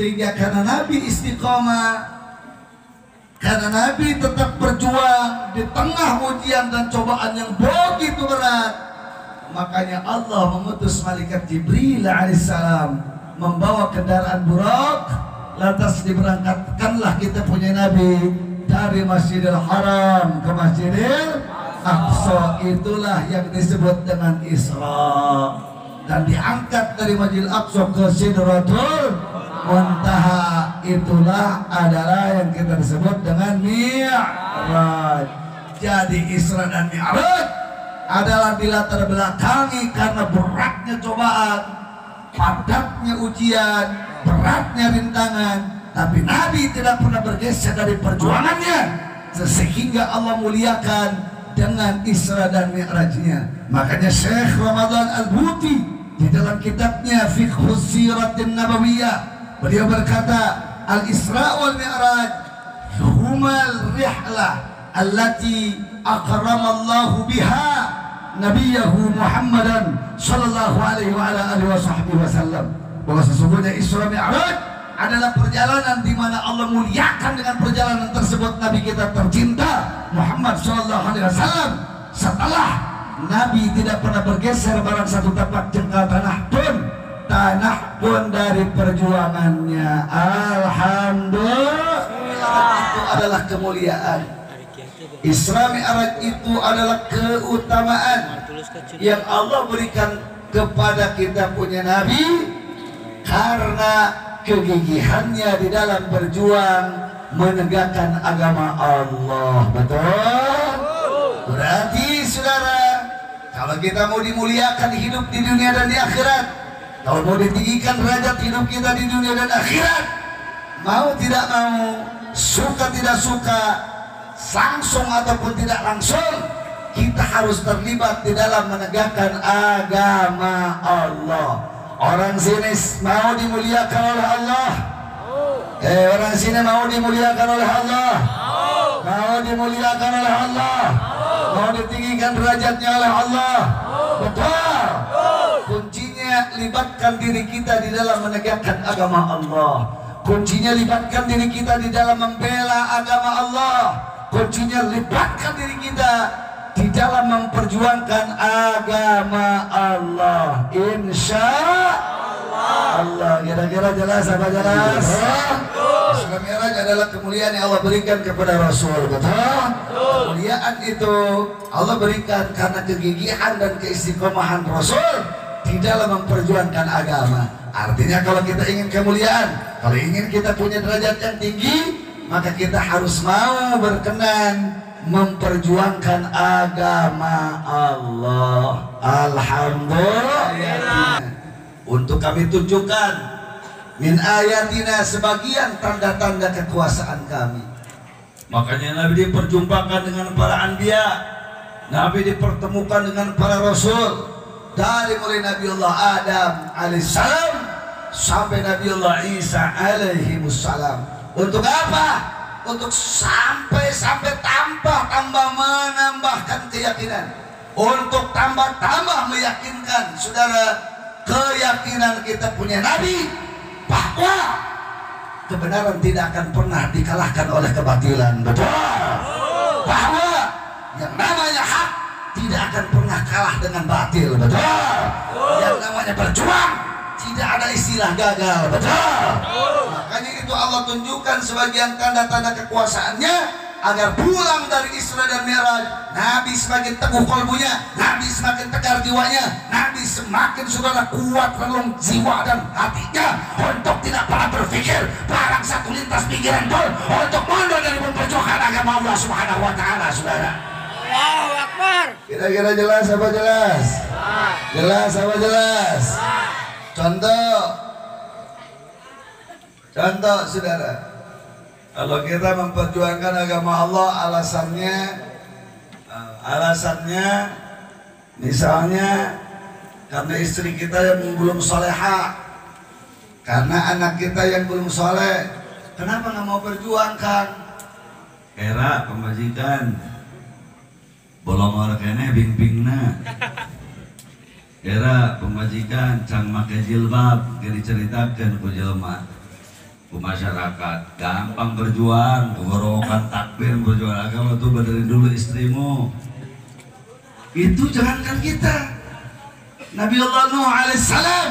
Sehingga karena Nabi istiqomah, karena Nabi tetap berjuang di tengah ujian dan cobaan yang begitu berat, makanya Allah mengutus malaikat Jibril alaihissalam membawa kendaraan Burak, lantas diberangkatkanlah kita punya Nabi dari Masjidil Haram ke Masjidil Aqsa. Itulah yang disebut dengan Isra, dan diangkat dari Masjidil Aqsa ke Sidratul Muntaha. Itulah adalah yang kita sebut dengan Mi'raj. Jadi Isra dan Mi'raj adalah dilatar belakangi karena beratnya cobaan, padatnya ujian, beratnya rintangan, tapi Nabi tidak pernah bergeser dari perjuangannya, sehingga Allah muliakan dengan Isra dan Mi'rajnya. Makanya Syekh Ramadan Al-Buti di dalam kitabnya Fiqhus Siratin Nabawiyah, beliau berkata, Al-Isra wal Mi'raj humal rihlah allati akramallahu biha nabiyahu Muhammadan sallallahu alaihi wa ala alihi wasallam. Bahwa sesungguhnya Isra Mi'raj adalah perjalanan di mana Allah muliakan dengan perjalanan tersebut Nabi kita tercinta Muhammad sallallahu alaihi wasallam. Setelah Nabi tidak pernah bergeser barang satu tapak jengkal tanah pun dari perjuangannya. Alhamdulillah. Itu adalah kemuliaan. Isra Mi'raj itu adalah keutamaan yang Allah berikan kepada kita punya Nabi karena kegigihannya di dalam berjuang menegakkan agama Allah. Betul? Berarti saudara, kalau kita mau dimuliakan hidup di dunia dan di akhirat, kalau mau ditinggikan derajat hidup kita di dunia dan akhirat, mau tidak mau, suka tidak suka, langsung ataupun tidak langsung, kita harus terlibat di dalam menegakkan agama Allah. Orang sini mau dimuliakan oleh Allah. Orang sini mau dimuliakan oleh Allah. Mau dimuliakan oleh Allah. Mau ditinggikan derajatnya oleh Allah. Betul. Kuncinya libatkan diri kita di dalam menegakkan agama Allah. Kuncinya libatkan diri kita di dalam membela agama Allah. Kuncinya libatkan diri kita di dalam memperjuangkan agama Allah. Insya Allah. Kira-kira jelas apa jelas? Isra Mi'raj adalah kemuliaan yang Allah berikan kepada Rasul. Betul? Kemuliaan itu Allah berikan karena kegigihan dan keistiqomahan Rasul di dalam memperjuangkan agama. Artinya kalau kita ingin kemuliaan, kalau ingin kita punya derajat yang tinggi, maka kita harus mau berkenan memperjuangkan agama Allah. Alhamdulillah. Untuk kami tunjukkan min ayatina sebagian tanda-tanda kekuasaan kami. Makanya Nabi diperjumpakan dengan para anbiya, Nabi dipertemukan dengan para rasul, dari mulai Nabiullah Adam alaihissalam sampai Nabiullah Isa alaihimussalam. Untuk apa? Untuk sampai tambah menambahkan keyakinan, untuk tambah meyakinkan saudara keyakinan kita punya Nabi bahwa kebenaran tidak akan pernah dikalahkan oleh kebatilan. Betul? Bahwa yang namanya hak tidak akan pernah kalah dengan batil. Betul? Yang namanya berjuang tidak ada istilah gagal. Betul? Makanya itu Allah tunjukkan sebagian tanda-tanda kekuasaannya agar pulang dari Isra dan Mi'raj, Nabi semakin teguh kalbunya, Nabi semakin tegar jiwanya, Nabi semakin saudara kuat relung jiwa dan hatinya untuk tidak pernah berpikir barang satu lintas pikiran pun untuk mundur dari memperjuangkan agama Allah Subhanahu wa taala. Saudara, Allahu Akbar. Kira-kira jelas apa jelas? Jelas apa jelas? Contoh saudara, kalau kita memperjuangkan agama Allah, alasannya misalnya karena istri kita yang belum soleha, karena anak kita yang belum soleh, kenapa nggak mau perjuangkan? Kira pemajikan bolong orang kene bing-bingna, kira pemajikan cang make jilbab, kira ceritakan ku jelema. masyarakat gampang berjuang, menggorokan takbir berjuang agama tuh benerin dulu istrimu. Itu jangankan kita. Nabi Allah Nuh alaihissalam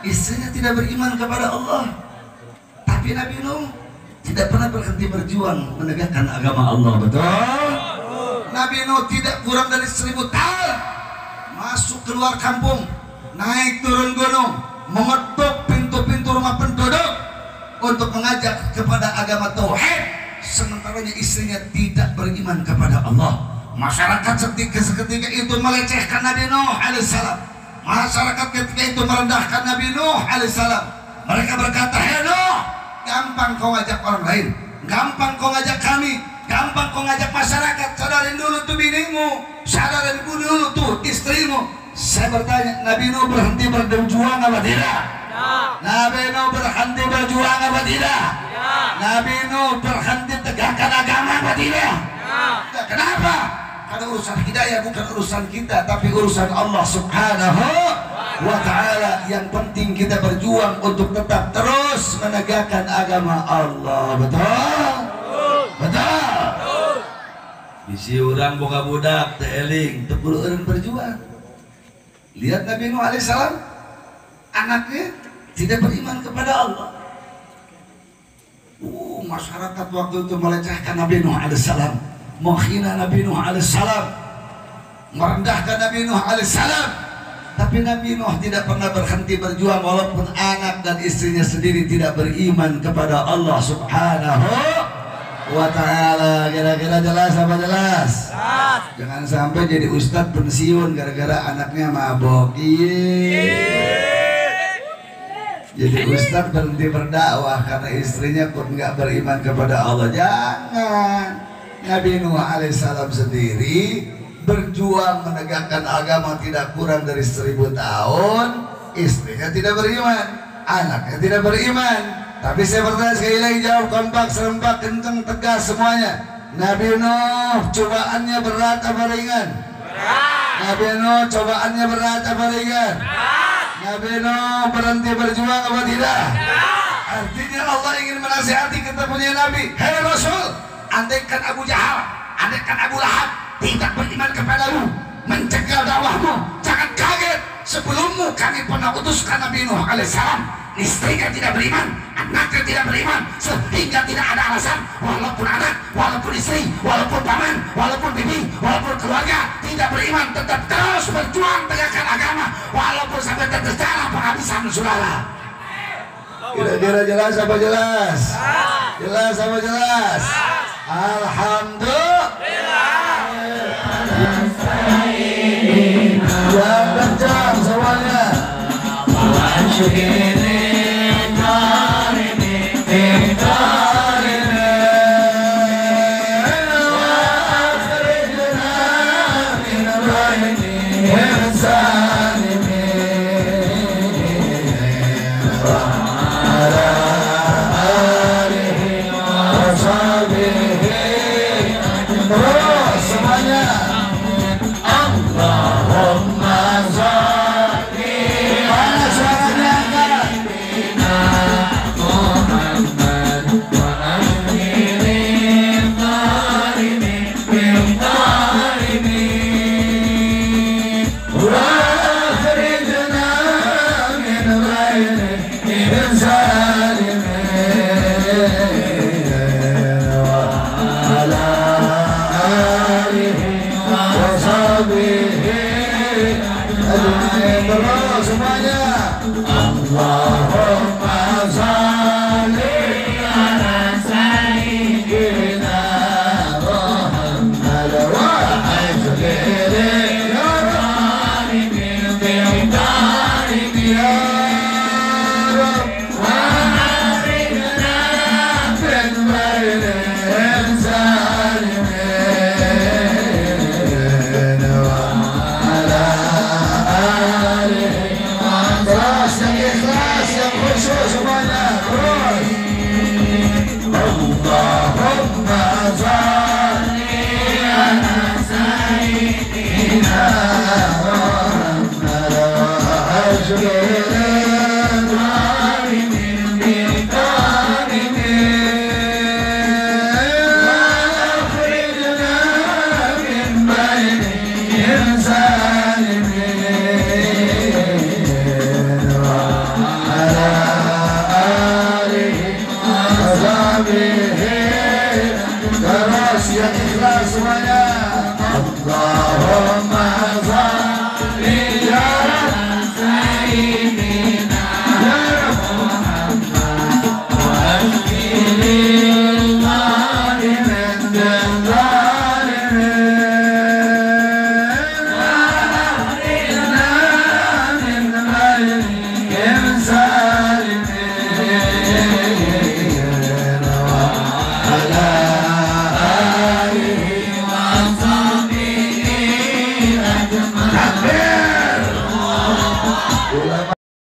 istrinya tidak beriman kepada Allah, tapi Nabi Nuh tidak pernah berhenti berjuang menegakkan agama Allah. Betul? Nabi Nuh tidak kurang dari 1000 tahun masuk keluar kampung, naik turun gunung, mengetuk pintu-pintu rumah penduduk untuk mengajak kepada agama tauhid, sementaranya istrinya tidak beriman kepada Allah. Masyarakat seketika itu melecehkan Nabi Nuh alaihissalam. Masyarakat ketika itu merendahkan Nabi Nuh alaihissalam. Mereka berkata, "Hei Nuh, gampang kau ngajak orang lain, gampang kau ngajak kami, gampang kau ngajak masyarakat. Sadarin dulu tuh binimu, sadarin dulu tuh istrimu." Saya bertanya, Nabi Nuh berhenti berjuang apa tidak? Nabi Nuh berhenti berjuang apa tidak? Nabi Nuh berhenti tegakkan agama apa tidak? Kenapa? Karena urusan hidayah bukan urusan kita, tapi urusan Allah subhanahu wa ta'ala. Yang penting kita berjuang untuk tetap terus menegakkan agama Allah. Betul? Betul? Bisi orang boga budak teeling, tepuluh orang berjuang. Lihat Nabi Nuh alaihissalam, anaknya tidak beriman kepada Allah. Masyarakat waktu itu melecehkan Nabi Nuh alaihissalam, menghina Nabi Nuh alaihissalam, merendahkan Nabi Nuh alaihissalam. Tapi Nabi Nuh tidak pernah berhenti berjuang walaupun anak dan istrinya sendiri tidak beriman kepada Allah subhanahu wa ta'ala. Kira-kira jelas apa jelas? Jangan sampai jadi ustadz pensiun gara-gara anaknya mabok. Jadi ustadz berhenti berdakwah karena istrinya pun nggak beriman kepada Allah. Jangan. Nabi Nuh alaihissalam sendiri berjuang menegakkan agama tidak kurang dari 1000 tahun. Istrinya tidak beriman, anaknya tidak beriman. Tapi saya bertanya sekali lagi, jawab kompak, serempak, kenceng, tegas semuanya. Nabi Nuh cobaannya berat apa ringan? Berat. Nabi Nuh cobaannya berat apa ringan? Berat. Nabi Nuh berhenti berjuang apa tidak? Berat. Artinya Allah ingin menasihati kita punya Nabi. Hei Rasul, andaikan Abu Jahal, andaikan Abu Lahab tidak beriman kepadamu, mencegah dakwahmu, jangan kaget. Sebelummu kami pernah utuskan Nabi Nuh alaihissalam, istrinya tidak beriman, anaknya tidak beriman, sehingga tidak ada alasan walaupun anak, walaupun istri, walaupun paman, walaupun bibi, walaupun keluarga tidak beriman, tetap terus berjuang tegakkan agama walaupun sampai tetes darah penghabisan saudara. Kira-kira jelas apa jelas? Jelas apa jelas? Alhamdulillah. Yang kencang semuanya. Allahumma